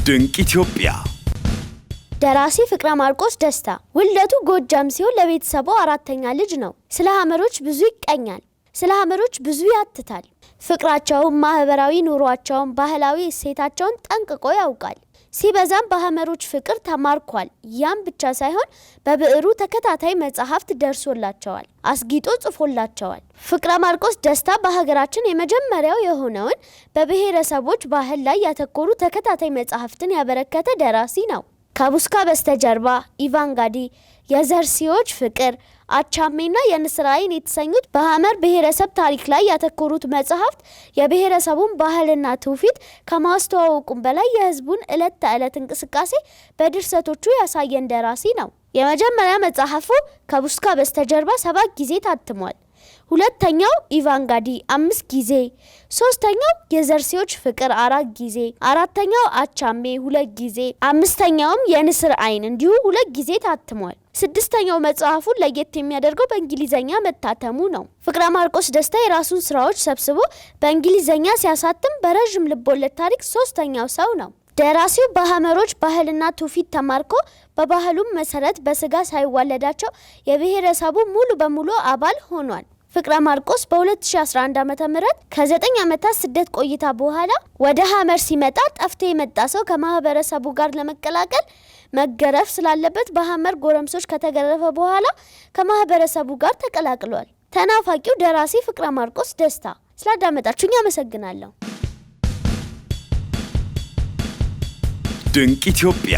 ድንቅ ኢትዮጵያ ደራሲ ፍቅረ ማርቆስ ደስታ ውልደቱ ጎጃም ሲሆን ለቤተሰቡ አራተኛ ልጅ ነው። ስለ ሐመሮች ብዙ ይቀኛል፣ ስለ ሐመሮች ብዙ ያትታል። ፍቅራቸውን፣ ማህበራዊ ኑሯቸውን፣ ባህላዊ እሴታቸውን ጠንቅቆ ያውቃል። ሲበዛም በሐመሮች ፍቅር ተማርኳል። ያም ብቻ ሳይሆን በብዕሩ ተከታታይ መጽሐፍት ደርሶላቸዋል፣ አስጊጦ ጽፎላቸዋል። ፍቅረ ማርቆስ ደስታ በሀገራችን የመጀመሪያው የሆነውን በብሔረሰቦች ባህል ላይ ያተኮሩ ተከታታይ መጽሐፍትን ያበረከተ ደራሲ ነው። ከቡስካ በስተጀርባ፣ ኢቫንጋዲ፣ የዘርሲዎች ፍቅር፣ አቻሜና የንስር አይን የተሰኙት በሐመር ብሔረሰብ ታሪክ ላይ ያተኮሩት መጽሐፍት የብሔረሰቡን ባህልና ትውፊት ከማስተዋወቁም በላይ የህዝቡን ዕለት ተዕለት እንቅስቃሴ በድርሰቶቹ ያሳየን ደራሲ ነው። የመጀመሪያ መጽሐፉ ከቡስካ በስተጀርባ 7 ጊዜ ታትሟል። ሁለተኛው ኢቫንጋዲ 5 ጊዜ፣ ሶስተኛው የዘርሲዎች ፍቅር 4 ጊዜ፣ አራተኛው አቻሜ 2 ጊዜ፣ አምስተኛውም የንስር አይን እንዲሁ 2 ጊዜ ታትሟል። ስድስተኛው መጽሐፉን ለየት የሚያደርገው በእንግሊዘኛ መታተሙ ነው። ፍቅረ ማርቆስ ደስታ የራሱን ስራዎች ሰብስቦ በእንግሊዘኛ ሲያሳትም በረዥም ልቦለድ ታሪክ 3ኛው ሰው ነው። ደራሲው በሐመሮች ባህልና ትውፊት ተማርኮ በባህሉም መሰረት በስጋ ሳይዋለዳቸው የብሔረሰቡ ሙሉ በሙሉ አባል ሆኗል። ፍቅረ ማርቆስ በ2011 ዓ.ም ከ9 ዓመታት ስደት ቆይታ በኋላ ወደ ሐመር ሲመጣ ጠፍቶ የመጣ ሰው ከማህበረሰቡ ጋር ለመቀላቀል መገረፍ ስላለበት በሐመር ጎረምሶች ከተገረፈ በኋላ ከማህበረሰቡ ጋር ተቀላቅሏል። ተናፋቂው ደራሲ ፍቅረ ማርቆስ ደስታ። ስላዳመጣችሁኝ አመሰግናለሁ። ድንቅ ኢትዮጵያ